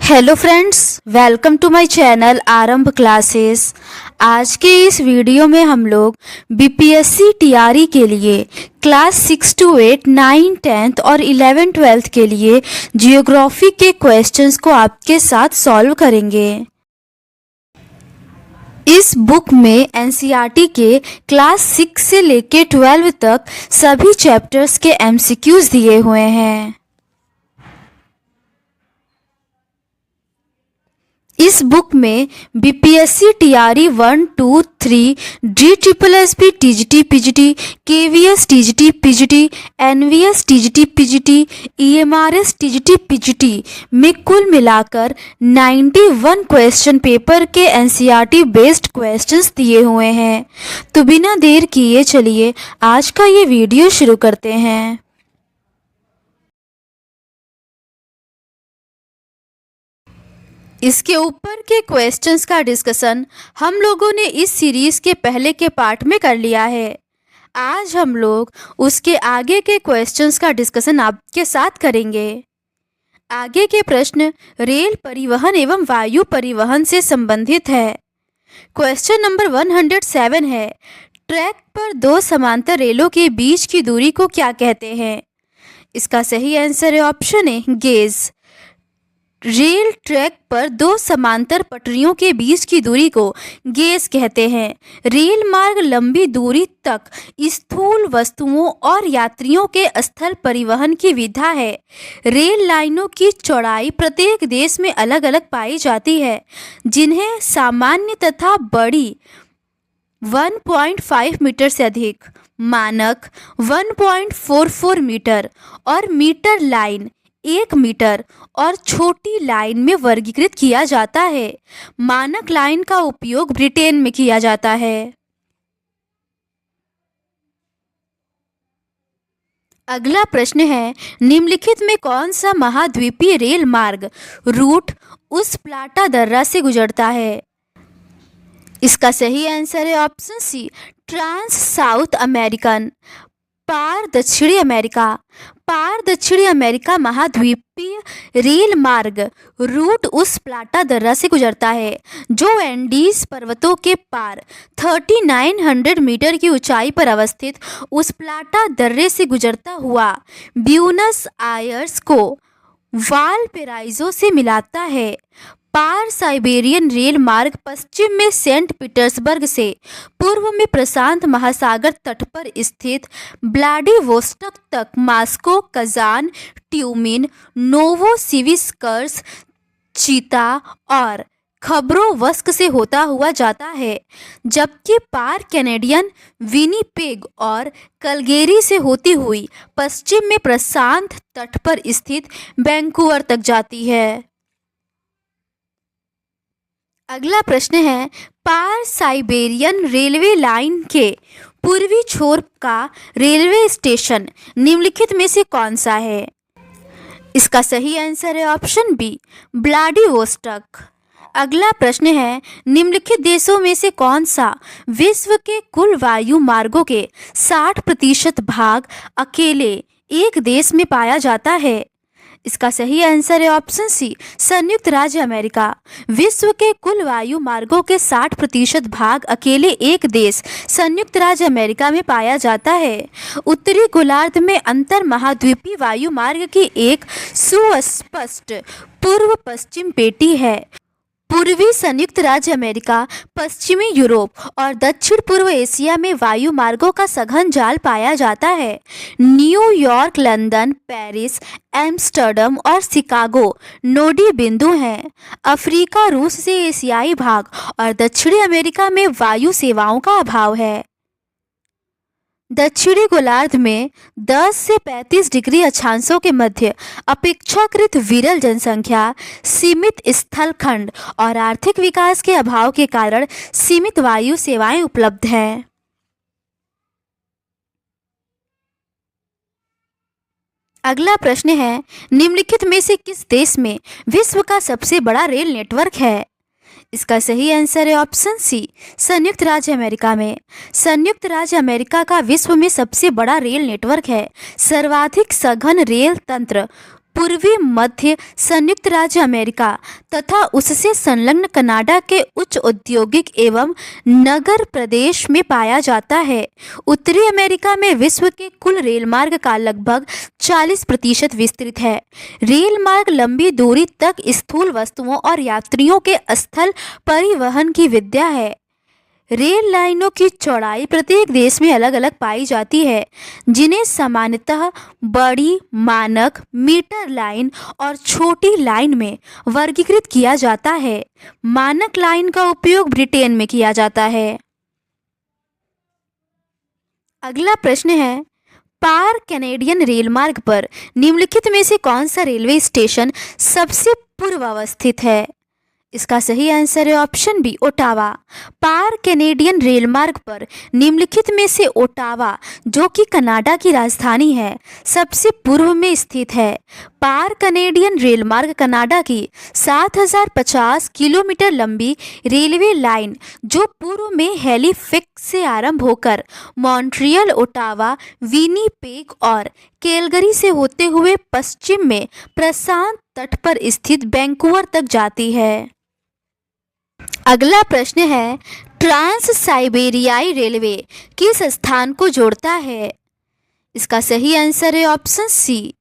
Hello friends, welcome to my channel Aarambh classes. आज के इस वीडियो में हम लोग बीपीएससी टीआरई के लिए क्लास 6 to 8, 9, 10th और 11, 12th के लिए जियोग्राफी के क्वेश्चंस को आपके साथ सॉल्व करेंगे। इस बुक में एनसीईआरटी के क्लास 6 से लेके 12 तक सभी चैप्टर्स के एमसीक्यूज दिए हुए हैं। इस बुक में BPSC TRE 1, 2, 3, DSSB TGT PGT, KVS TGT PGT, NVS TGT PGT, EMRS TGT PGT में कुल मिलाकर 91 क्वेश्चन पेपर के एनसीईआरटी बेस्ड क्वेश्चंस दिए हुए हैं। तो बिना देर किए चलिए आज का ये वीडियो शुरू करते हैं। इसके ऊपर के क्वेश्चंस का डिस्कशन हम लोगों ने इस सीरीज के पहले के पार्ट में कर लिया है। आज हम लोग उसके आगे के क्वेश्चंस का डिस्कशन आपके साथ करेंगे। आगे के प्रश्न रेल परिवहन एवं वायु परिवहन से संबंधित है। क्वेश्चन नंबर 107 है, ट्रैक पर दो समांतर रेलों के बीच की दूरी को क्या कहते हैं? इसका सही आंसर है option A, gauge. Rail track पर दो समांतर पटरियों के बीच की दूरी को गेज कहते हैं। रेल मार्ग लंबी दूरी तक स्थूल वस्तुओं और यात्रियों के स्थल परिवहन की विधा है। रेल लाइनों की चौड़ाई प्रत्येक देश में अलग अलग पाई जाती है, जिन्हें सामान्य तथा बड़ी 1.5 मीटर से अधिक, मानक 1.44 मीटर और मीटर लाइन 1 मीटर और छोटी लाइन में वर्गीकृत किया जाता है। मानक लाइन का उपयोग ब्रिटेन में किया जाता है। अगला प्रश्न है, निम्नलिखित में कौन सा महाद्वीपीय रेल मार्ग रूट उस प्लाटा दर्रा से गुजरता है? इसका सही आंसर है option C, trans South American. पार दक्षिणी अमेरिका महाद्वीपीय रेल मार्ग रूट उस प्लाटा दर्रा से गुजरता है, जो एंडीज पर्वतों के पार 3900 मीटर की ऊंचाई पर अवस्थित उस प्लाटा दर्रे से गुजरता हुआ ब्यूनस आयर्स को वालपेराइजो से मिलाता है। पार साइबेरियन रेल मार्ग पश्चिम में सेंट पीटर्सबर्ग से पूर्व में प्रशांत महासागर तट पर स्थित व्लादिवोस्टोक तक मॉस्को, कजान, ट्यूमिन, नोवोसिविर्स्क, चीता और खबरोवस्क से होता हुआ जाता है, जबकि पार कैनेडियन विनीपेग और कलगेरी से होती हुई पश्चिम में प्रशांत तट पर स्थित वैंकूवर तक जाती है। अगला प्रश्न है, पार साइबेरियन रेलवे लाइन के पूर्वी छोर का रेलवे स्टेशन निम्नलिखित में से कौन सा है? इसका सही आंसर है ऑप्शन बी, व्लादिवोस्टोक। अगला प्रश्न है, निम्नलिखित देशों में से कौन सा विश्व के कुल वायु मार्गों के 60% भाग अकेले एक देश में पाया जाता है? इसका सही आंसर है ऑप्शन सी, संयुक्त राज्य अमेरिका। विश्व के कुल वायु मार्गों के 60% भाग अकेले एक देश संयुक्त राज्य अमेरिका में पाया जाता है। उत्तरी गोलार्ध में अंतर महाद्वीपीय वायु मार्ग की एक सुस्पष्ट पूर्व पश्चिम पेटी है। पूर्वी संयुक्त राज्य अमेरिका, पश्चिमी यूरोप और दक्षिण पूर्व एशिया में वायु मार्गों का सघन जाल पाया जाता है। न्यूयॉर्क, लंदन, पेरिस, एम्स्टर्डम और शिकागो नोडी बिंदु हैं। अफ्रीका, रूस से एशियाई भाग और दक्षिणी अमेरिका में वायु सेवाओं का अभाव है। दक्षिणी गोलार्ध में 10 से 35 डिग्री अक्षांशों के मध्य अपेक्षाकृत विरल जनसंख्या, सीमित स्थलखंड और आर्थिक विकास के अभाव के कारण सीमित वायु सेवाएं उपलब्ध हैं। अगला प्रश्न है, निम्नलिखित में से किस देश में विश्व का सबसे बड़ा रेल नेटवर्क है? इसका सही आंसर है ऑप्शन सी, संयुक्त राज्य अमेरिका में। संयुक्त राज्य अमेरिका का विश्व में सबसे बड़ा रेल नेटवर्क है। सर्वाधिक सघन रेल तंत्र पूर्वी मध्य संयुक्त राज्य अमेरिका तथा उससे संलग्न कनाडा के उच्च औद्योगिक एवं नगर प्रदेश में पाया जाता है। उत्तरी अमेरिका में विश्व के कुल रेल मार्ग का लगभग 40% विस्तृत है। रेल मार्ग लंबी दूरी तक स्थूल वस्तुओं और यात्रियों के स्थल परिवहन की विद्या है। रेल लाइनों की चौड़ाई प्रत्येक देश में अलग अलग पाई जाती है, जिन्हें सामान्यतः बड़ी, मानक, मीटर लाइन और छोटी लाइन में वर्गीकृत किया जाता है। मानक लाइन का उपयोग ब्रिटेन में किया जाता है। अगला प्रश्न है, पार कैनेडियन रेल मार्ग पर निम्नलिखित में से कौन सा रेलवे स्टेशन सबसे पूर्व अवस्थित है? इसका सही आंसर है ऑप्शन बी, ओटावा। पार कैनेडियन रेल मार्ग पर निम्नलिखित में से ओटावा, जो कि कनाडा की राजधानी है, सबसे पूर्व में स्थित है। पार कैनेडियन रेल मार्ग कनाडा की 7050 किलोमीटर लंबी रेलवे लाइन, जो पूर्व में हैलिफैक्स से आरंभ होकर मॉन्ट्रियल, ओटावा, विनीपेग और कैलगरी से होते हुए पश्चिम में प्रशांत तट पर स्थित वैंकूवर तक जाती है। अगला प्रश्न है, ट्रांस साइबेरियाई रेलवे किस स्थान को जोड़ता है? इसका सही आंसर है ऑप्शन सी,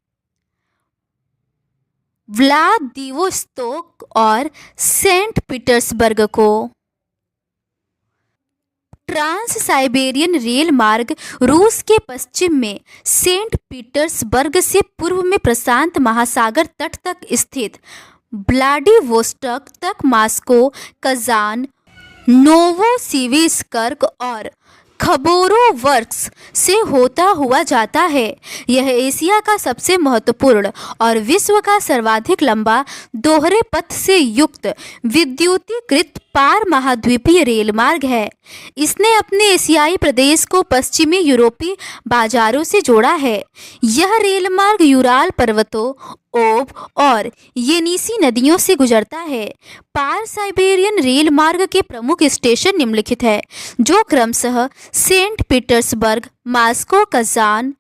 व्लादिवोस्तोक और सेंट पीटर्सबर्ग को। ट्रांस साइबेरियन रेल मार्ग रूस के पश्चिम में सेंट पीटर्सबर्ग से पूर्व में प्रशांत महासागर तट तक स्थित व्लादिवोस्तोक तक मॉस्को, कजान, नोवोसिबिर्स्क और खबरोवर्स्क से होता हुआ जाता है। यह एशिया का सबसे महत्वपूर्ण और विश्व का सर्वाधिक लंबा दोहरे पथ से युक्त विद्युतीकृत पार महाद्वीपीय रेल मार्ग है। इसने अपने एशियाई प्रदेश को पश्चिमी यूरोपीय बाजारों से जोड़ा है। यह रेल मार्ग यूराल पर्वतों, ओब और येनिसी नदियों से गुजरता है। पार साइबेरियन रेल मार्ग के प्रमुख स्टेशन निम्नलिखित है, जो क्रमशः Saint Petersburg, Moscow, Kazan,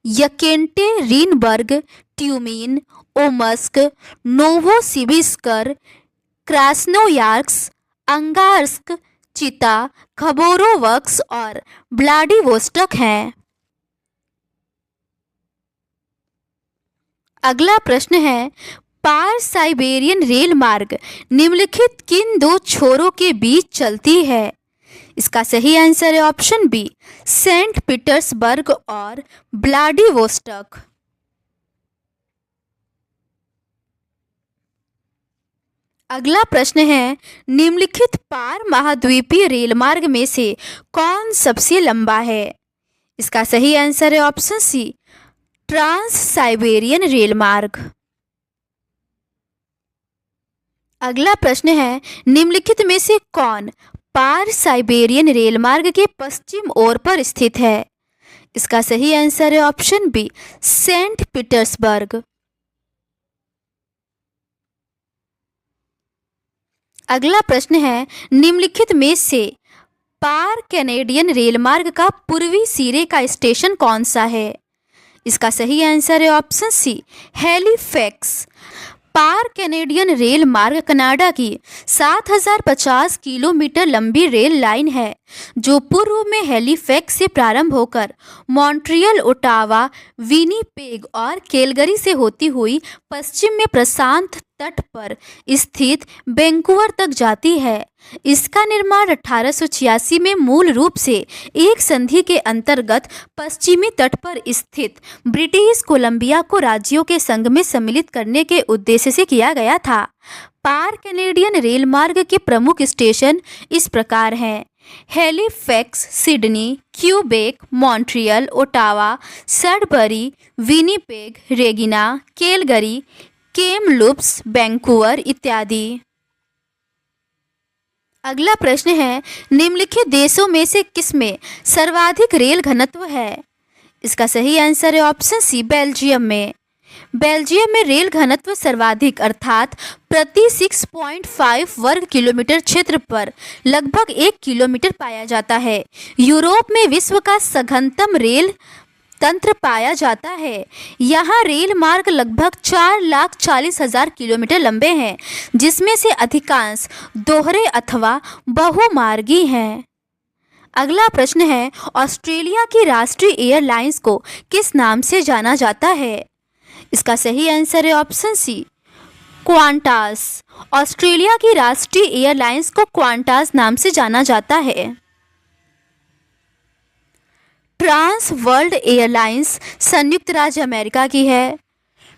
Yekaterinburg, Tyumen, Omsk, Novosibirsk, Krasnoyarsk, Angarsk, Chita, Khabarovsk और व्लादिवोस्तोक हैं। अगला प्रश्न है, पार साइबेरियन रेल मार्ग निम्नलिखित किन दो छोरों के बीच चलती है? इसका सही आंसर है ऑप्शन बी, सेंट पीटर्सबर्ग और व्लादिवोस्तोक। अगला प्रश्न है, निम्नलिखित पार महाद्वीपीय रेल मार्ग में से कौन सबसे लंबा है? इसका सही आंसर है option C, trans Siberian rail मार्ग। अगला प्रश्न है, निम्नलिखित में से कौन पार साइबेरियन रेल मार्ग के पश्चिम ओर पर स्थित है? इसका सही आंसर है ऑप्शन बी, सेंट पीटर्सबर्ग। अगला प्रश्न है, निम्नलिखित में से पार कैनेडियन रेल मार्ग का पूर्वी सिरे का स्टेशन कौन सा है? इसका सही आंसर है ऑप्शन सी, हैलिफैक्स। पार कैनेडियन रेल मार्ग कनाडा की 7050 किलोमीटर लंबी रेल लाइन है, जो पूर्व में हैलिफैक्स से प्रारंभ होकर मॉन्ट्रियल, ओटावा, विनीपेग और कैलगरी से होती हुई पश्चिम में प्रशांत तट पर स्थित वैंकूवर तक जाती है। इसका निर्माण 1886 में मूल रूप से एक संधि के अंतर्गत पश्चिमी तट पर स्थित ब्रिटिश कोलंबिया को राज्यों के संघ में सम्मिलित करने के उद्देश्य से किया गया था। पार कैनेडियन रेल मार्ग के प्रमुख स्टेशन इस प्रकार हैं: Halifax, Sydney, Quebec, Montreal, Ottawa, Sudbury, Winnipeg, Regina, Calgary, Kamloops, Vancouver इत्यादि। अगला प्रश्न है, निम्नलिखित देशों में से किसमें सर्वाधिक रेल घनत्व है? इसका सही आंसर है ऑप्शन सी, बेल्जियम में। बेल्जियम में रेल घनत्व सर्वाधिक अर्थात प्रति 6.5 वर्ग किलोमीटर क्षेत्र पर लगभग 1 किलोमीटर पाया जाता है। यूरोप में विश्व का सघनतम रेल तंत्र पाया जाता है। यहाँ रेल मार्ग लगभग 4,40,000 किलोमीटर लंबे हैं, जिसमें से अधिकांश दोहरे अथवा बहुमार्गी हैं। अगला प्रश्न है, ऑस्ट्रेलिया की राष्ट्रीय एयरलाइंस को किस नाम से जाना जाता है? इसका सही आंसर है ऑप्शन सी, क्वांटास। ऑस्ट्रेलिया की राष्ट्रीय एयरलाइंस को क्वांटास नाम से जाना जाता है। ट्रांस वर्ल्ड एयरलाइंस संयुक्त राज्य अमेरिका की है।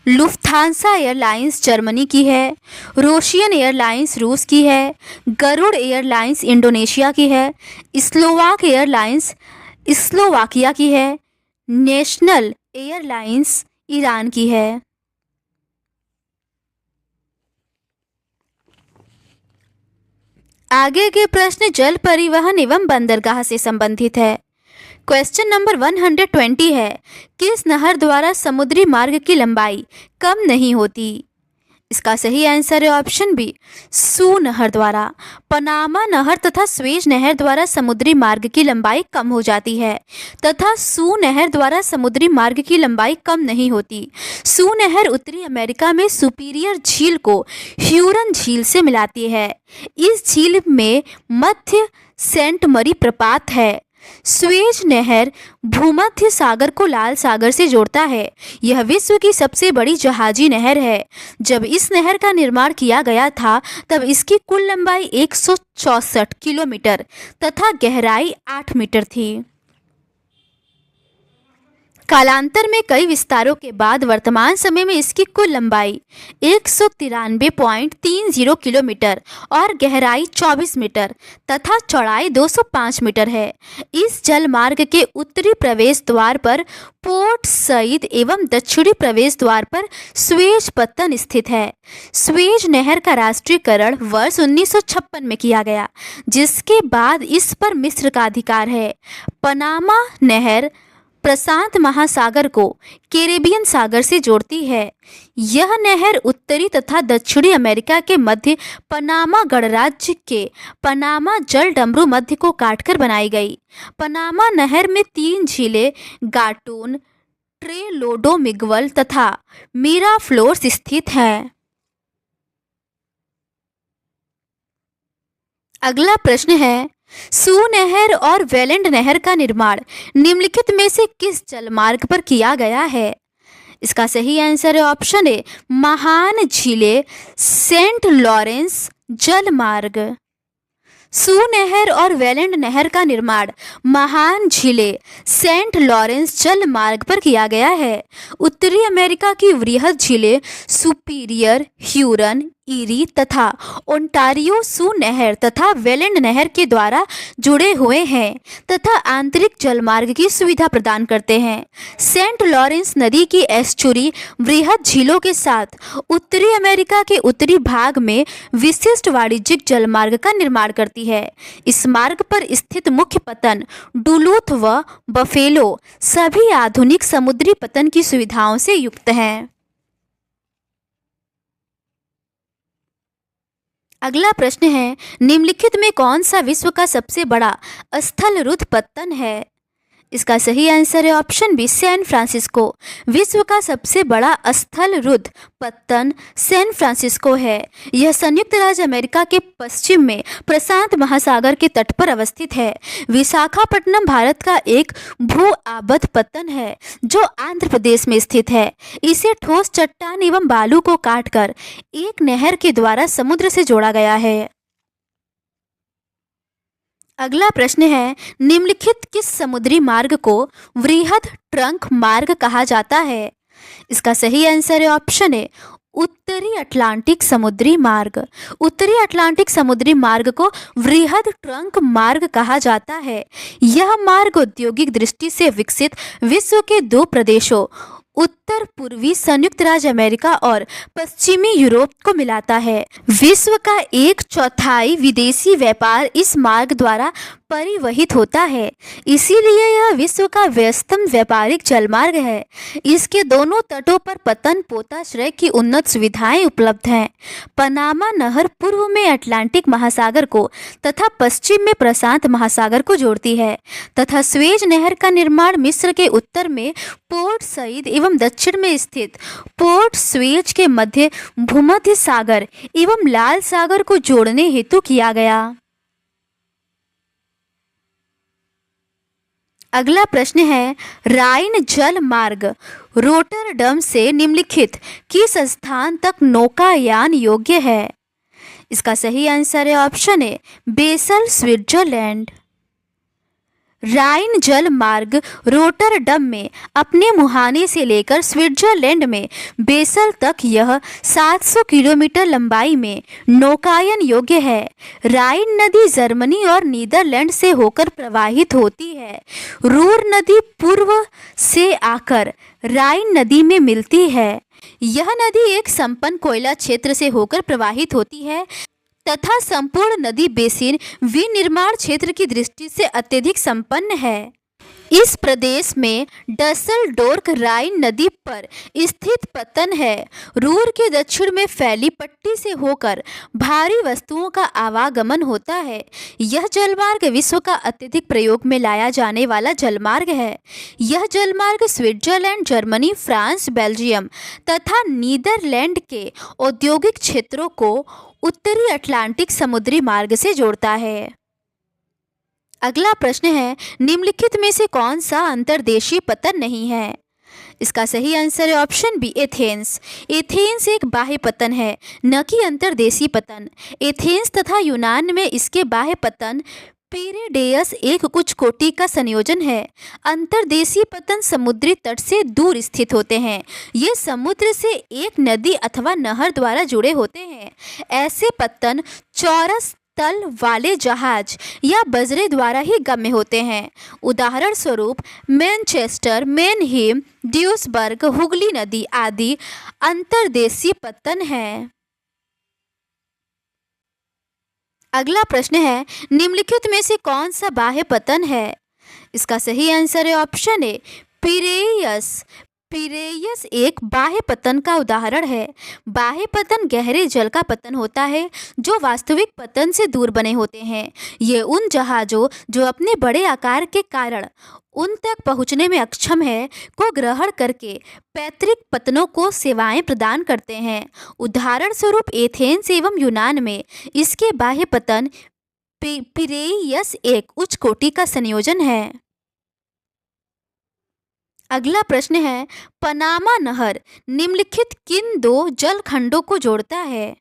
लुफ्थांसा एयरलाइंस जर्मनी की है। रोशियन एयरलाइंस रूस की है। गरुड़ एयरलाइंस इंडोनेशिया की है। स्लोवाक एयरलाइंस स्लोवाकिया की है। नेशनल एयरलाइंस ईरान की है। आगे के प्रश्न जल परिवहन एवं बंदरगाह से संबंधित है। क्वेश्चन नंबर 120 है, किस नहर द्वारा समुद्री मार्ग की लंबाई कम नहीं होती? इसका सही आंसर है ऑप्शन बी, सू नहर द्वारा। पनामा नहर तथा स्वेज नहर द्वारा समुद्री मार्ग की लंबाई कम हो जाती है तथा सू नहर द्वारा समुद्री मार्ग की लंबाई कम नहीं होती। सू नहर उत्तरी अमेरिका में सुपीरियर झील को ह्यूरन झील से मिलाती है। इस झील में मध्य सेंट मरी प्रपात है। स्वेज नहर भूमध्य सागर को लाल सागर से जोड़ता है। यह विश्व की सबसे बड़ी जहाजी नहर है। जब इस नहर का निर्माण किया गया था तब इसकी कुल लंबाई 164 किलोमीटर तथा गहराई 8 मीटर थी। कालांतर में कई विस्तारों के बाद वर्तमान समय में इसकी कुल लंबाई 193.30 किलोमीटर और गहराई 24 मीटर तथा चौड़ाई 205 मीटर है। इस जल मार्ग के उत्तरी प्रवेश द्वार पर पोर्ट सईद एवं दक्षिणी प्रवेश द्वार पर स्वेज पत्तन स्थित है। स्वेज नहर का राष्ट्रीयकरण वर्ष 1956 में किया गया, जिसके बाद इस पर मिस्र का अधिकार है। पनामा नहर प्रशांत महासागर को कैरेबियन सागर से जोड़ती है। यह नहर उत्तरी तथा दक्षिणी अमेरिका के मध्य पनामा गणराज्य के पनामा जल डमरू मध्य को काटकर बनाई गई। पनामा नहर में 3 झीलें गाटून, ट्रेलोडो मिगवल तथा मिराफ्लोर्स स्थित हैं। अगला प्रश्न है, सू नहर और वेलेंड नहर का निर्माण निम्नलिखित में से किस जलमार्ग पर किया गया है? इसका सही आंसर है ऑप्शन ए, महान झीलें सेंट लॉरेंस जलमार्ग। सू नहर और वेलेंड नहर का निर्माण महान झीलें सेंट लॉरेंस जल मार्ग पर किया गया है। उत्तरी अमेरिका की वृहद झीलें सुपीरियर, ह्यूरन, ईरी तथा ओंटारियो सू नहर तथा वेलेंड नहर के द्वारा जुड़े हुए हैं तथा आंतरिक जलमार्ग की सुविधा प्रदान करते हैं। सेंट लॉरेंस नदी की एस्चुरी वृहद झीलों के साथ उत्तरी अमेरिका के उत्तरी भाग में विशिष्ट वाणिज्यिक जलमार्ग का निर्माण करती है। इस मार्ग पर स्थित मुख्य पत्तन डुलूथ व बफेलो सभी आधुनिक समुद्री पत्तन की सुविधाओं से युक्त हैं। अगला प्रश्न है, निम्नलिखित में कौन सा विश्व का सबसे बड़ा स्थलरुद्ध पत्तन है? इसका सही आंसर है ऑप्शन बी, सैन फ्रांसिस्को। विश्व का सबसे बड़ा स्थलरुद्ध पत्तन सैन फ्रांसिस्को है। यह संयुक्त राज्य अमेरिका के पश्चिम में प्रशांत महासागर के तट पर अवस्थित है। विशाखापट्टनम भारत का एक भू आबद्ध पत्तन है जो आंध्र प्रदेश में स्थित है। इसे ठोस चट्टान एवं बालू को काटकर एक नहर के द्वारा समुद्र से जोड़ा गया है। अगला प्रश्न है, निम्नलिखित किस समुद्री मार्ग को वृहद ट्रंक मार्ग कहा जाता है? इसका सही आंसर है ऑप्शन ए, उत्तरी अटलांटिक समुद्री मार्ग। उत्तरी अटलांटिक समुद्री मार्ग को वृहद ट्रंक मार्ग कहा जाता है। यह मार्ग औद्योगिक दृष्टि से विकसित विश्व के 2 प्रदेशों उत्तर पूर्वी संयुक्त राज्य अमेरिका और पश्चिमी यूरोप को मिलाता है। विश्व का 1/4 विदेशी व्यापार इस मार्ग द्वारा परिवहित होता है, इसीलिए यह विश्व का व्यस्तम व्यापारिक जलमार्ग है। इसके दोनों तटों पर पतन पोताश्रय की उन्नत सुविधाएं उपलब्ध हैं। पनामा नहर पूर्व में अटलांटिक महासागर को तथा पश्चिम में प्रशांत महासागर को जोड़ती है तथा स्वेज नहर का निर्माण मिस्र के उत्तर में पोर्ट सईद एवं दक्षिण में स्थित पोर्ट स्वेज के मध्य भूमध्य सागर एवं लाल सागर को जोड़ने हेतु किया गया। अगला प्रश्न है, राइन जल मार्ग रोटरडम से निम्नलिखित किस स्थान तक नौकायान योग्य है? इसका सही आंसर है ऑप्शन ए, बेसल स्विट्जरलैंड। राइन जल मार्ग रोटरडम में अपने मुहाने से लेकर स्विट्जरलैंड में बेसल तक यह 700 किलोमीटर लंबाई में नौकायन योग्य है। राइन नदी जर्मनी और नीदरलैंड से होकर प्रवाहित होती है। रूर नदी पूर्व से आकर राइन नदी में मिलती है। यह नदी एक संपन्न कोयला क्षेत्र से होकर प्रवाहित होती है तथा संपूर्ण नदी बेसिन विनिर्माण क्षेत्र की दृष्टि से अत्यधिक संपन्न है। इस प्रदेश में डसलडोर्फ राइन नदी पर स्थित पत्तन है। रूर के दक्षिण में फैली पट्टी से होकर भारी वस्तुओं का आवागमन होता है। यह जलमार्ग विश्व का अत्यधिक प्रयोग में लाया जाने वाला जलमार्ग है। यह जलमार्ग स्विट्जरलैंड, जर्मनी, फ्रांस, बेल्जियम तथा नीदरलैंड के औद्योगिक क्षेत्रों को उत्तरी अटलांटिक समुद्री मार्ग से जोड़ता है। अगला प्रश्न है, निम्नलिखित में से कौन सा अंतर्देशीय पतन नहीं है? इसका सही आंसर है ऑप्शन बी, एथेंस। एथेंस एक बाह्य पतन है, न कि अंतर्देशीय पतन। एथेंस तथा यूनान में इसके बाह्य पतन पीरेडेयस एक कुछ कोटि का संयोजन है। अंतर्देशीय पतन समुद्री तट से दूर स्थित होते हैं। ये समुद्र से एक नदी अथवा नहर द्वारा जुड़े होते हैं। ऐसे पतन चौरस तल वाले जहाज या बजरे द्वारा ही गम्य होते हैं। उदाहरण स्वरूप मैनचेस्टर, मैनहीम, ड्यूसबर्ग, हुगली नदी आदि अंतर्देशीय पतन हैं। अगला प्रश्न है, निम्नलिखित में से कौन सा बाह्य पतन है? इसका सही आंसर है ऑप्शन ए, पिरेयस। पिरेयस एक बाह्य पतन का उदाहरण है। बाह्य पतन गहरे जल का पतन होता है जो वास्तविक पतन से दूर बने होते हैं। ये उन जहाज़ों जो अपने बड़े आकार के कारण उन तक पहुंचने में अक्षम है को ग्रहण करके पैतृक पतनों को सेवाएं प्रदान करते हैं। उदाहरण स्वरूप एथेंस एवं यूनान में इसके बाह्य पतन पिरेयस एक उच्च कोटि का संयोजन है। अगला प्रश्न है, पनामा नहर निम्नलिखित किन दो जलखंडों को जोड़ता है?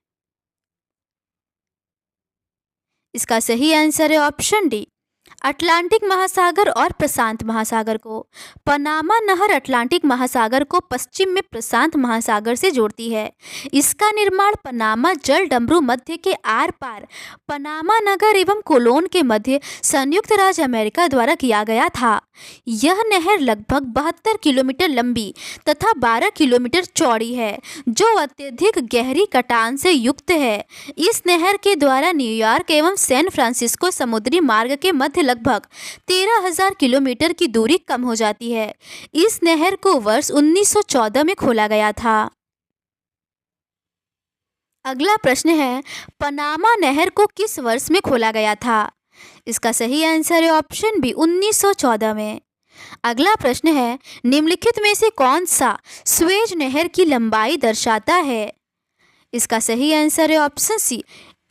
इसका सही आंसर है ऑप्शन डी, अटलांटिक महासागर और प्रशांत महासागर को। पनामा नहर अटलांटिक महासागर को पश्चिम में प्रशांत महासागर से जोड़ती है। इसका निर्माण पनामा जल डमरू मध्य के आर पार पनामा नगर एवं कोलोन के मध्य संयुक्त राज्य अमेरिका द्वारा किया गया था। यह नहर लगभग 72 किलोमीटर लंबी तथा 12 किलोमीटर चौड़ी है, जो अत्यधिक गहरी कटान से युक्त है। इस नहर के द्वारा न्यूयॉर्क एवं सैन फ्रांसिस्को समुद्री मार्ग के मध्य लगभग 13,000 किलोमीटर की दूरी कम हो जाती है। इस नहर को वर्ष 1914 में खोला गया था। अगला प्रश्न है, पनामा नहर को किस वर्ष में खोला गया था? इसका सही आंसर है ऑप्शन बी, 1914 में। अगला प्रश्न है, निम्नलिखित में से कौन सा स्वेज नहर की लंबाई दर्शाता है? इसका सही आंसर है ऑप्शन सी,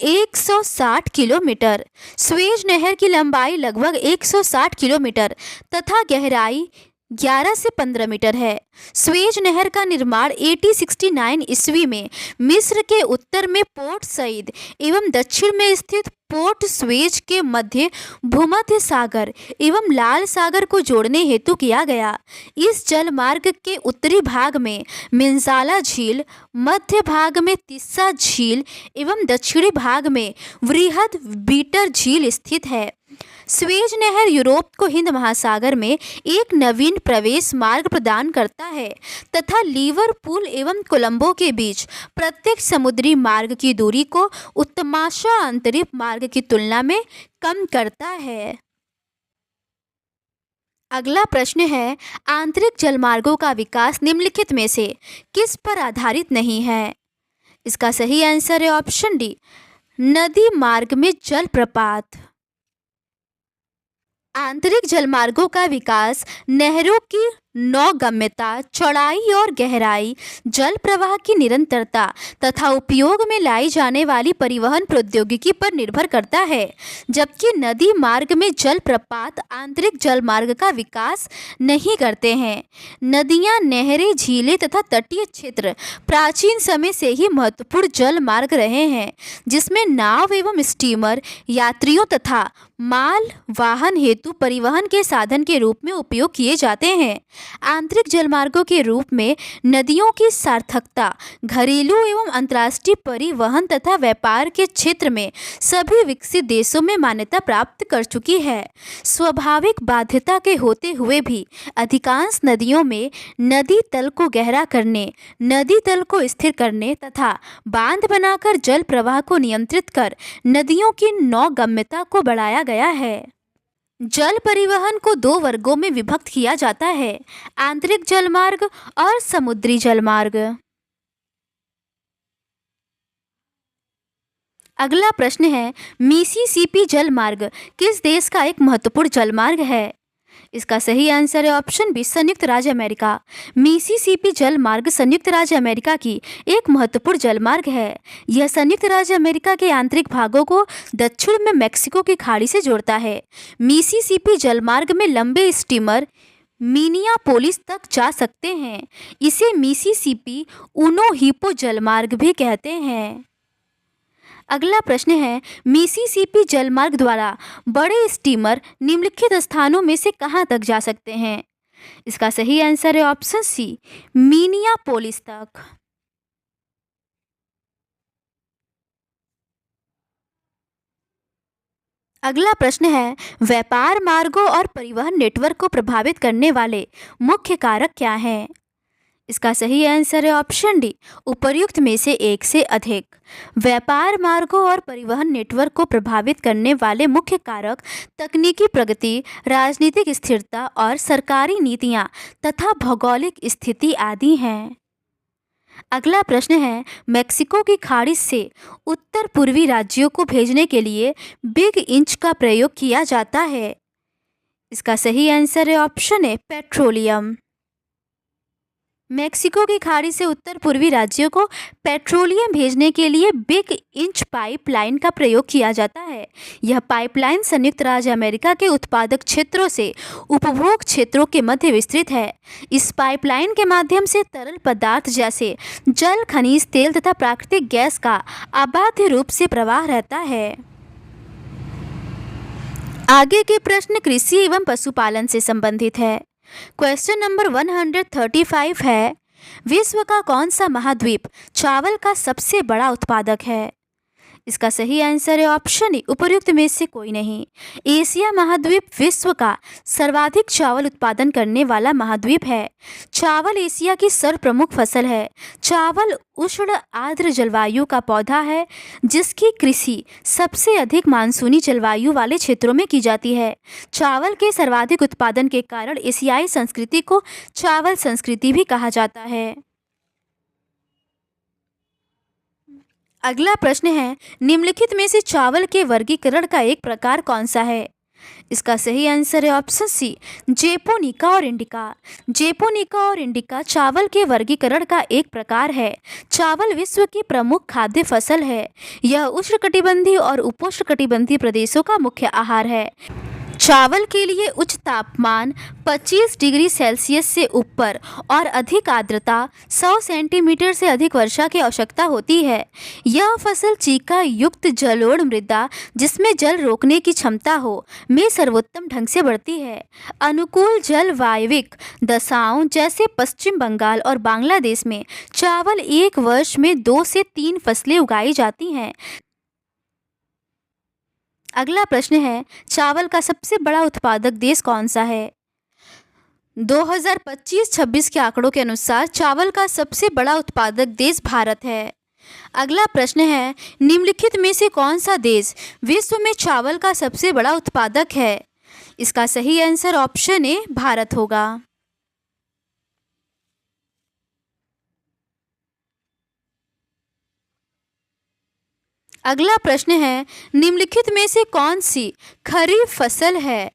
160 किलोमीटर। स्वेज नहर की लंबाई लगभग 160 किलोमीटर तथा गहराई 11 से 15 मीटर है। स्वेज नहर का निर्माण 1869 ईस्वी में मिस्र के उत्तर में पोर्ट सईद एवं दक्षिण में स्थित पोर्ट स्वेज के मध्य भूमध्य सागर एवं लाल सागर को जोड़ने हेतु किया गया। इस जल मार्ग के उत्तरी भाग में मिंजाला झील, मध्य भाग में तिस्सा झील एवं दक्षिणी भाग में वृहद बीटर झील स्थित है। स्वेज नहर यूरोप को हिंद महासागर में एक नवीन प्रवेश मार्ग प्रदान करता है तथा लिवरपूल एवं कोलंबो के बीच प्रत्येक समुद्री मार्ग की दूरी को उत्तमाशा अंतरिक्ष मार्ग की तुलना में कम करता है। अगला प्रश्न है, आंतरिक जलमार्गों का विकास निम्नलिखित में से किस पर आधारित नहीं है? इसका सही आंसर है ऑप्शन डी, नदी मार्ग में जलप्रपात। आंतरिक जलमार्गों का विकास नहरों की नौगम्यता, चौड़ाई और गहराई, जल प्रवाह की निरंतरता तथा उपयोग में लाई जाने वाली परिवहन प्रौद्योगिकी पर निर्भर करता है, जबकि नदी मार्ग में जल प्रपात आंतरिक जल मार्ग का विकास नहीं करते हैं। नदियां, नहरें, झीलें तथा तटीय क्षेत्र प्राचीन समय से ही महत्वपूर्ण जल मार्ग रहे हैं, जिसमें नाव एवं स्टीमर यात्रियों तथा माल वाहन हेतु परिवहन के साधन के रूप में उपयोग किए जाते हैं। आंतरिक जलमार्गों के रूप में नदियों की सार्थकता घरेलू एवं अंतर्राष्ट्रीय परिवहन तथा व्यापार के क्षेत्र में सभी विकसित देशों में मान्यता प्राप्त कर चुकी है। स्वाभाविक बाध्यता के होते हुए भी अधिकांश नदियों में नदी तल को गहरा करने, नदी तल को स्थिर करने तथा बांध बनाकर जल प्रवाह को नियंत्रित कर नदियों की नौगम्यता को बढ़ाया गया है। जल परिवहन को दो वर्गों में विभक्त किया जाता है, आंतरिक जलमार्ग और समुद्री जलमार्ग। अगला प्रश्न है, मिसिसिपी जलमार्ग किस देश का एक महत्वपूर्ण जलमार्ग है? इसका सही आंसर है ऑप्शन बी, संयुक्त राज्य अमेरिका। मिसिसिपी जलमार्ग संयुक्त राज्य अमेरिका की एक महत्वपूर्ण जलमार्ग है। यह संयुक्त राज्य अमेरिका के आंतरिक भागों को दक्षिण में मैक्सिको की खाड़ी से जोड़ता है। मिसिसिपी जलमार्ग में लंबे स्टीमर मिनियापोलिस तक जा सकते हैं। इसे मिसिसिपी उनोहिपो जलमार्ग भी कहते हैं। अगला प्रश्न है, मिसिसिपी जलमार्ग द्वारा बड़े स्टीमर निम्नलिखित स्थानों में से कहां तक जा सकते हैं? इसका सही आंसर है ऑप्शन सी, मिनियापोलिस तक। अगला प्रश्न है, व्यापार मार्गों और परिवहन नेटवर्क को प्रभावित करने वाले मुख्य कारक क्या हैं? इसका सही आंसर है ऑप्शन डी, उपर्युक्त में से एक से अधिक। व्यापार मार्गों और परिवहन नेटवर्क को प्रभावित करने वाले मुख्य कारक तकनीकी प्रगति, राजनीतिक स्थिरता और सरकारी नीतियां तथा भौगोलिक स्थिति आदि हैं। अगला प्रश्न है, मेक्सिको की खाड़ी से उत्तर पूर्वी राज्यों को भेजने के लिए बिग इंच का प्रयोग किया जाता है। इसका सही आंसर है ऑप्शन ए, पेट्रोलियम। मेक्सिको की खाड़ी से उत्तर पूर्वी राज्यों को पेट्रोलियम भेजने के लिए बिग इंच पाइपलाइन का प्रयोग किया जाता है। यह पाइपलाइन संयुक्त राज्य अमेरिका के उत्पादक क्षेत्रों से उपभोग क्षेत्रों के मध्य विस्तृत है। इस पाइपलाइन के माध्यम से तरल पदार्थ जैसे जल, खनिज तेल तथा प्राकृतिक गैस का अबाध्य रूप से प्रवाह रहता है। आगे के प्रश्न कृषि एवं पशुपालन से संबंधित है। क्वेश्चन नंबर 135 है, विश्व का कौन सा महाद्वीप चावल का सबसे बड़ा उत्पादक है? इसका सही आंसर है ऑप्शन ए, उपर्युक्त में से कोई नहीं। एशिया महाद्वीप विश्व का सर्वाधिक चावल उत्पादन करने वाला महाद्वीप है। चावल एशिया की सर्वप्रमुख फसल है। चावल उष्ण आर्द्र जलवायु का पौधा है, जिसकी कृषि सबसे अधिक मानसूनी जलवायु वाले क्षेत्रों में की जाती है। चावल के सर्वाधिक उत्पादन के कारण एशियाई संस्कृति को चावल संस्कृति भी कहा जाता है। अगला प्रश्न है, निम्नलिखित में से चावल के वर्गीकरण का एक प्रकार कौन सा है? इसका सही आंसर है ऑप्शन सी, जेपोनिका और इंडिका। जेपोनिका और इंडिका चावल के वर्गीकरण का एक प्रकार है। चावल विश्व की प्रमुख खाद्य फसल है। यह उष्णकटिबंधीय और उपोष्णकटिबंधीय प्रदेशों का मुख्य आहार है। चावल के लिए उच्च तापमान 25 डिग्री सेल्सियस से ऊपर और अधिक आर्द्रता 100 सेंटीमीटर से अधिक वर्षा की आवश्यकता होती है। यह फसल चीका युक्त जलोढ़ मृदा, जिसमें जल रोकने की क्षमता हो, में सर्वोत्तम ढंग से बढ़ती है। अनुकूल जलवायविक दशाओं जैसे पश्चिम बंगाल और बांग्लादेश में चावल एक वर्ष में 2 से 3 फसलें उगाई जाती हैं। अगला प्रश्न है, चावल का सबसे बड़ा उत्पादक देश कौन सा है? 2025-26 के आंकड़ों के अनुसार चावल का सबसे बड़ा उत्पादक देश भारत है। अगला प्रश्न है, निम्नलिखित में से कौन सा देश विश्व में चावल का सबसे बड़ा उत्पादक है? इसका सही आंसर ऑप्शन ए भारत होगा। अगला प्रश्न है, निम्नलिखित में से कौन सी खरीफ फसल है?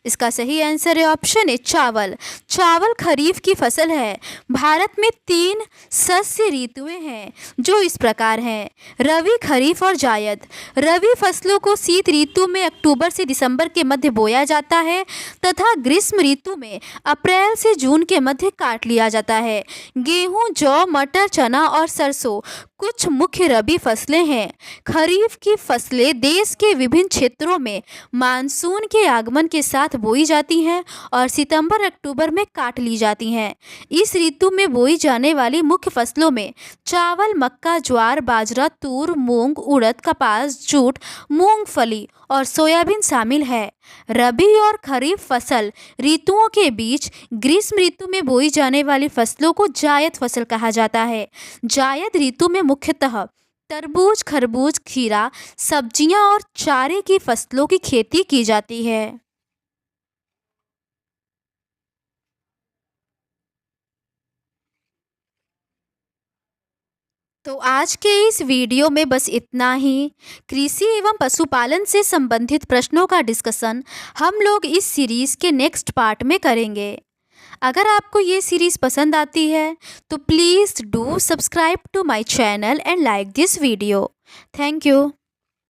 इसका सही आंसर है ऑप्शन ए चावल। चावल खरीफ की फसल है। भारत में 3 शस्य ऋतुएं हैं जो इस प्रकार हैं: रबी, खरीफ और जायद। रबी फसलों को शीत ऋतु में अक्टूबर से दिसंबर के मध्य बोया जाता है तथा ग्रीष्म ऋतु में अप्रैल से जून के मध्य काट लिया जाता है। गेहूं, जौ, मटर, चना और सरसों कुछ मुख्य रबी फसलें हैं। खरीफ की फसलें देश के विभिन्न क्षेत्रों में मानसून के आगमन के साथ बोई जाती हैं और सितंबर अक्टूबर में काट ली जाती हैं। इस ऋतु में बोई जाने वाली मुख्य फसलों में चावल, मक्का, ज्वार, बाजरा, तूर, मूंग, उड़द, कपास, जूट, मूंगफली और सोयाबीन शामिल है। रबी और खरीफ फसल ऋतुओं के बीच ग्रीष्म ऋतु में बोई जाने वाली फसलों को जायद फसल कहा जाता है। जायद ऋतु में मुख्यतः तरबूज, खरबूज, खीरा, सब्जियां और चारे की फसलों की खेती की जाती है। तो आज के इस वीडियो में बस इतना ही। कृषि एवं पशुपालन से संबंधित प्रश्नों का डिस्कशन हम लोग इस सीरीज़ के नेक्स्ट पार्ट में करेंगे। अगर आपको ये सीरीज़ पसंद आती है तो please do subscribe to my channel and like this video. Thank you.